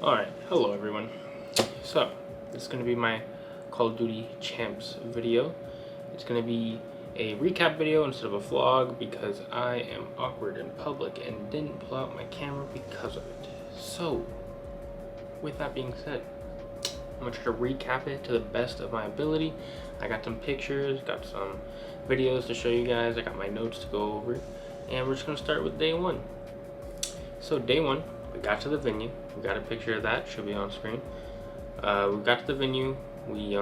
Alright, hello everyone. So, this is going to be my Call of Duty Champs video. It's going to be a recap video instead of a vlog because I am awkward in public and didn't pull out my camera because of it. So, with that being said, I'm going to try to recap it to the best of my ability. I got some pictures, got some videos to show you guys, I got my notes to go over, and we're just going to start with day one. So day one, we got to the venue. We got a picture of that, should be on screen. We got to the venue. We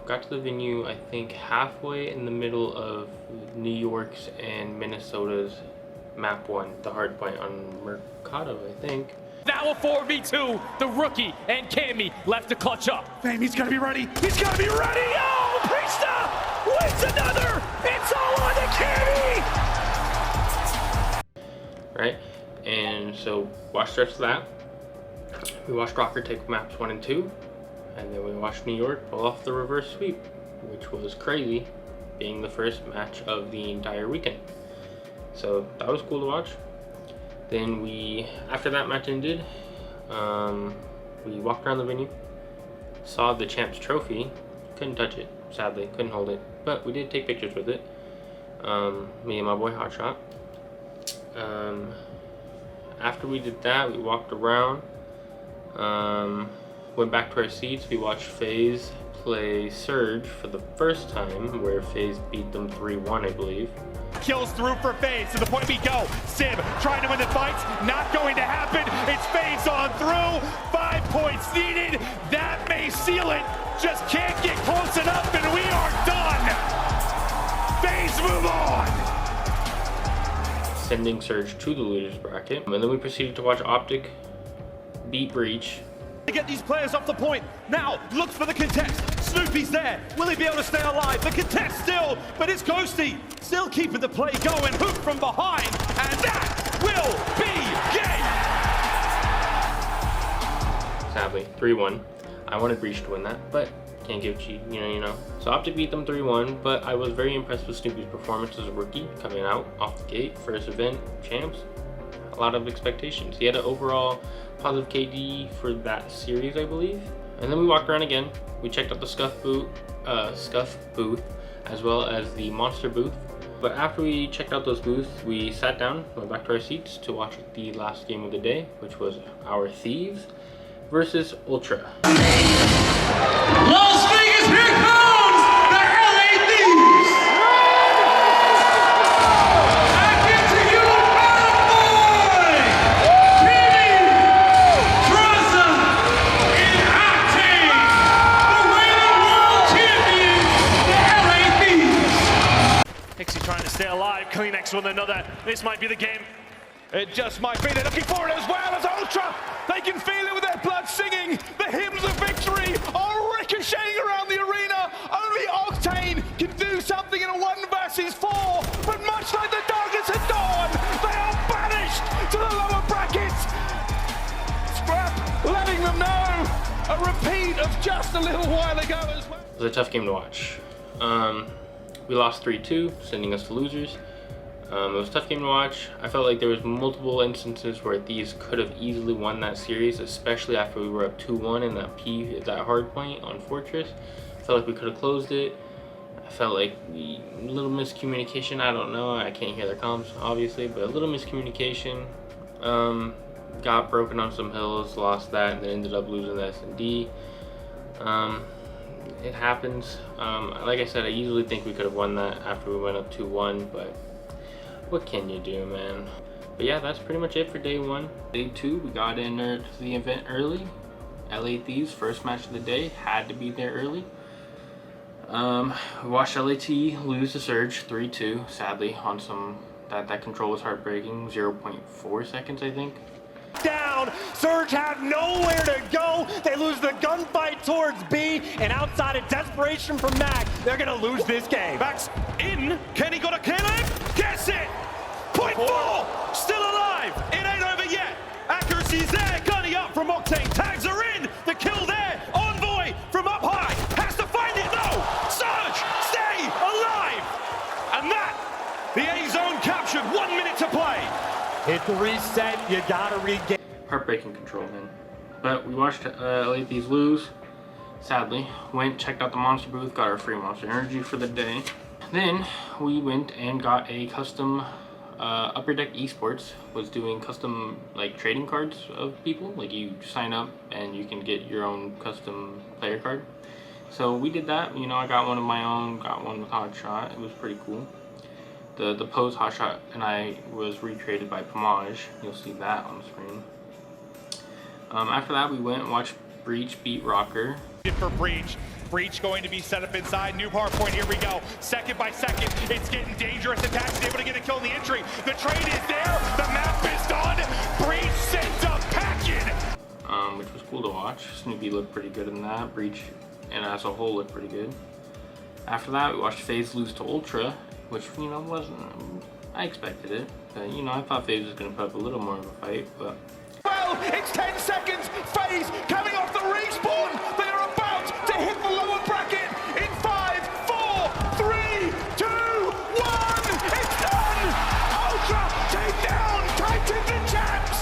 got to the venue, I think, halfway in the middle of New York's and Minnesota's map one, the hard point on Mercado, I think. Now a 4v2, the rookie and Cammy left to clutch up. Fame, he's gotta be ready. He's gotta be ready. Oh, Priesta wins another. It's all on to Cammy. Right? And so watched the rest of that. We watched Rocker take maps 1 and 2, and then we watched New York pull off the reverse sweep, which was crazy, being the first match of the entire weekend. So that was cool to watch. Then after that match ended, we walked around the venue, saw the Champs trophy, couldn't touch it, sadly, couldn't hold it, but we did take pictures with it, me and my boy Hotshot. After we did that, we walked around, went back to our seats. We watched FaZe play Surge for the first time, where FaZe beat them 3-1, I believe. Kills through for FaZe to the point we go. Sib trying to win the fights, not going to happen. It's FaZe on through. 5 points needed. That may seal it. Just can't get close enough, and we are done. FaZe move on. Sending Surge to the losers bracket, and then we proceeded to watch Optic beat Breach. To get these players off the point. Now looks for the contest. Snoopy's there. Will he be able to stay alive? The contest still, but it's Ghosty still keeping the play going. Hook from behind, and that will be game. Sadly, 3-1. I wanted Breach to win that, but can't give cheat, you know. So Optic beat them 3-1, but I was very impressed with Snoopy's performance as a rookie coming out off the gate, first event, Champs. A lot of expectations. He had an overall positive KD for that series, I believe. And then we walked around again. We checked out the Scuff booth, as well as the Monster booth. But after we checked out those booths, we sat down, went back to our seats to watch the last game of the day, which was our Thieves versus Ultra. Las Vegas, here comes the LA Thieves! I give to you our boy, Timmy, Tressa, and Octane, the reigning world champions, the LA Thieves. Pixie trying to stay alive. Kleenex with another. This might be the game. It just might be. They're looking for it as well as Ultra. They can feel it with their blood singing. The hymns of victory are ricocheting around the arena. Only Octane can do something in a 1 versus 4. But much like the Darkness at Dawn, they are banished to the lower brackets. Scrap letting them know a repeat of just a little while ago as well. It was a tough game to watch. We lost 3-2, sending us to losers. It was a tough game to watch. I felt like there was multiple instances where Thieves could have easily won that series, especially after we were up 2-1 in that hard point on Fortress. I felt like we could have closed it. I felt like a little miscommunication. I don't know. I can't hear their comms, obviously, but a little miscommunication. Got broken on some hills, lost that, and then ended up losing the S&D. It happens. Like I said, I easily think we could have won that after we went up 2-1, but what can you do, man? But yeah, that's pretty much it for day one. Day two, we got in there to the event early. LA Thieves, first match of the day, had to be there early. We watched LAT lose to Surge 3-2, sadly, on some, that control was heartbreaking, 0.4 seconds, I think. Down, Surge have nowhere to go. They lose the gunfight towards B, and outside of desperation from Mac, they're gonna lose this game. Mac's in. Kenny got a kill him. Gets it. Point 4. Still alive. It ain't over yet. Accuracy's there. Gunny up from Octane. Tags are in. The kill there. Envoy from up high. Has to find it though. Surge, stay alive. And that, the A zone captured. 1 minute to play. Hit the reset, you gotta regain. Heartbreaking control, man. But we watched LA Thieves lose, sadly. Went, checked out the Monster booth, got our free Monster Energy for the day. Then we went and got a custom Upper Deck Esports was doing custom like trading cards of people. Like you sign up and you can get your own custom player card. So we did that. You know, I got one of my own, got one with Hotshot. It was pretty cool. The pose Hotshot and I was recreated by Pomage. You'll see that on the screen. After that, we went and watched Breach beat Rocker. For Breach. Breach going to be set up inside. New hard point, here we go. Second by second, it's getting dangerous. Attack's able to get a kill in the entry. The trade is there, the map is done. Breach sends up packing. Which was cool to watch. Snoopy looked pretty good in that. Breach and as a whole looked pretty good. After that, we watched FaZe lose to Ultra, which, you know, wasn't, I expected it. But, you know, I thought FaZe was going to put up a little more of a fight, but. Well, it's 10 seconds. FaZe coming off the respawn. They are about to hit the lower bracket in 5, 4, 3, 2, 1. It's done. Ultra take down Titan the champs.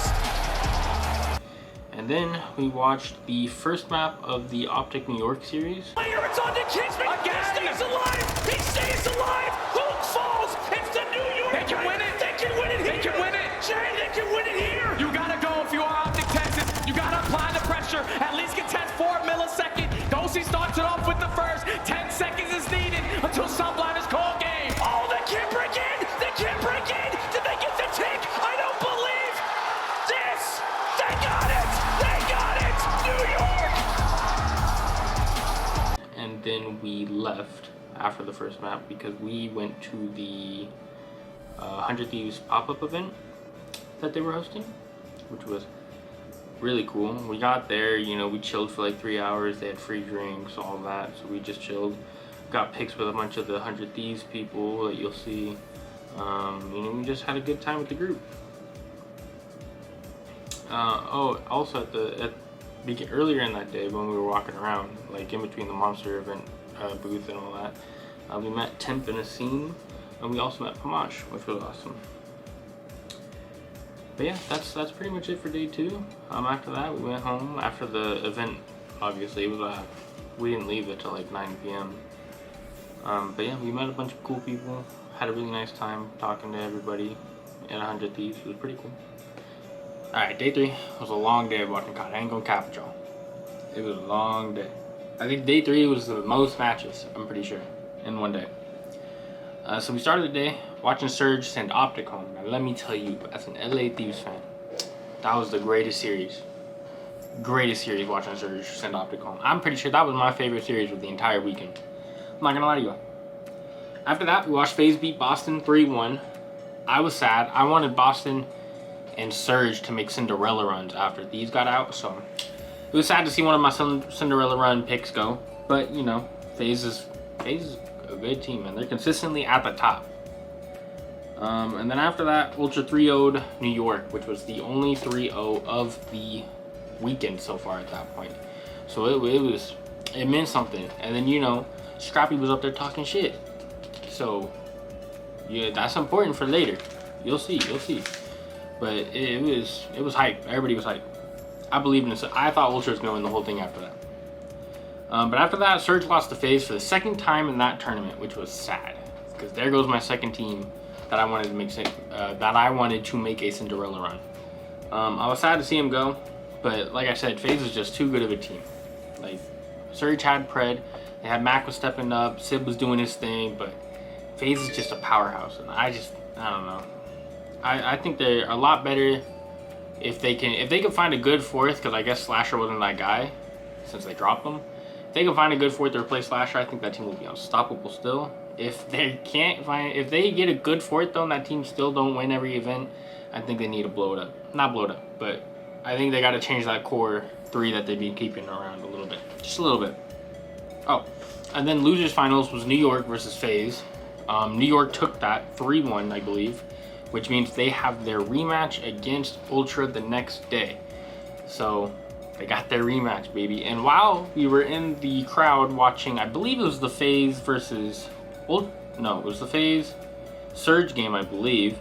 And then we watched the first map of the Optic New York series. Player, it's on to Kingsman. He stays alive. He stays alive. Hulk falls. It's the New York. They can win it. They can win it here. They can win it. Jay, they can win it here. You gotta go if you are Optic Texas. You gotta apply the pressure. At least contest 4 milliseconds. Dosi starts it off with the first. 10 seconds is needed until Sunblind is called game. Oh, they can't break in. They can't break in. Did they get the tick? I don't believe this. They got it. They got it. New York. And then we left after the first map because we went to the 100 Thieves pop-up event that they were hosting, which was really cool. We got there, you know, we chilled for like 3 hours. They had free drinks, all that, so we just chilled. Got pics with a bunch of the 100 Thieves people that you'll see. You know, we just had a good time with the group. Oh, also earlier in that day when we were walking around, like in between the Monster event booth and all that, we met Temp and Asim, and we also met Pomage, which was awesome. But yeah, that's pretty much it for day 2. After that, we went home. After the event, obviously, it was we didn't leave until like 9 p.m. But yeah, we met a bunch of cool people. Had a really nice time talking to everybody at 100 Thieves. It was pretty cool. Alright, day 3 was a long day of watching COD. I ain't gonna cap it, y'all. It was a long day. I think day 3 was the most matches, I'm pretty sure, in one day. So we started the day watching Surge send Optic home. Now let me tell you, as an LA Thieves fan, that was the greatest series. Greatest series watching Surge send Optic home. I'm pretty sure that was my favorite series of the entire weekend. I'm not gonna lie to you. After that, we watched FaZe beat Boston 3-1. I was sad. I wanted Boston and Surge to make Cinderella runs after these got out, so it was sad to see one of my Cinderella run picks go. But you know, FaZe is a good team, and they're consistently at the top. And then after that, Ultra 3-0'd New York, which was the only 3-0 of the weekend so far at that point. So it meant something. And then, you know, Scrappy was up there talking shit. So yeah, that's important for later. You'll see. But it was hype. Everybody was hype. I believe in this. I thought Ultra was gonna win the whole thing after that. But after that, Surge lost to FaZe for the second time in that tournament, which was sad, because there goes my second team that I wanted to make a Cinderella run. I was sad to see him go, but like I said, FaZe is just too good of a team. Like, Surge had Pred, they had Mac was stepping up, Sib was doing his thing, but FaZe is just a powerhouse, and I don't know. I think they're a lot better if they can find a good fourth, because I guess Slasher wasn't that guy since they dropped him. If they can find a good fourth to replace Slasher, I think that team will be unstoppable still. If they get a good fourth though, and that team still don't win every event, I think they need to blow it up. Not blow it up, but I think they got to change that core 3 that they've been keeping around a little bit. Just a little bit. Oh, and then losers finals was New York versus FaZe. New York took that 3-1, I believe, which means they have their rematch against Ultra the next day. So they got their rematch, baby. And while we were in the crowd watching, I believe it was the FaZe versus, it was the FaZe Surge game, I believe.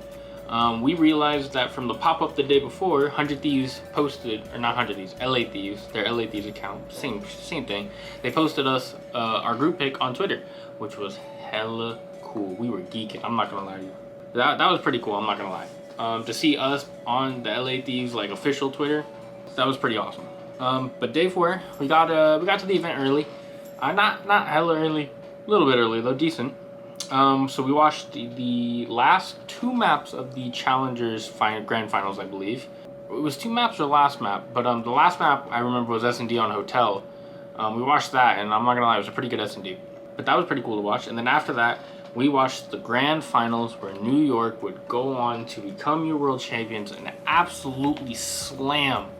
we realized that from the pop-up the day before, 100 Thieves posted, or not 100 Thieves, LA Thieves, their LA Thieves account, same thing. They posted us our group pic on Twitter, which was hella cool. We were geeking, I'm not gonna lie to you. That was pretty cool, I'm not gonna lie. To see us on the LA Thieves like official Twitter, that was pretty awesome. But day 4, we got to the event early. Not hella early, a little bit early though, decent. So we watched the last 2 maps of the Challengers Grand Finals, I believe. It was 2 maps or the last map, but the last map I remember was S&D on Hotel. We watched that, and I'm not gonna lie, it was a pretty good S&D. But that was pretty cool to watch. And then after that, we watched the Grand Finals where New York would go on to become your world champions and absolutely slam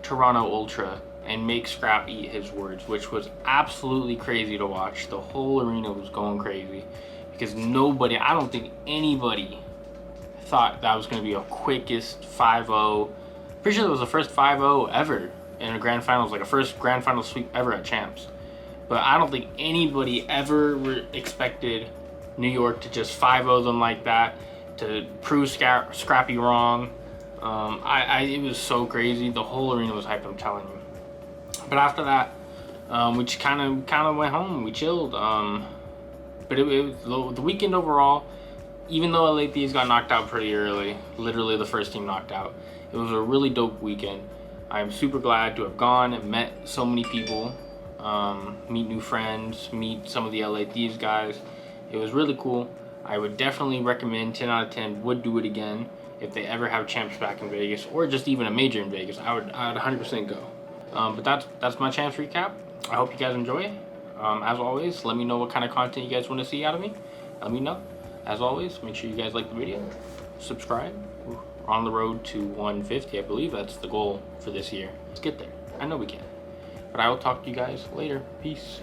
Toronto Ultra and make Scrap eat his words, which was absolutely crazy to watch. The whole arena was going crazy because nobody, I don't think anybody thought that was going to be a quickest 5-0. Pretty sure it was the first 5-0 ever in a Grand Finals, like a first Grand Final sweep ever at Champs. But I don't think anybody ever expected New York to just 5-0 them like that, to prove Scrappy wrong. It was so crazy. The whole arena was hyped, I'm telling you. But after that, we just kind of went home. We chilled. But it was the weekend overall. Even though LA Thieves got knocked out pretty early, literally the first team knocked out, it was a really dope weekend. I'm super glad to have gone and met so many people, meet new friends, meet some of the LA Thieves guys. It was really cool. I would definitely recommend, 10 out of 10, would do it again if they ever have Champs back in Vegas, or just even a major in Vegas. I would 100% go. But that's my Champs recap. I hope you guys enjoy it. As always, let me know what kind of content you guys want to see out of me. Let me know. As always, make sure you guys like the video, subscribe. We're on the road to 150. I believe that's the goal for this year. Let's get there. I know we can. But I will talk to you guys later. Peace.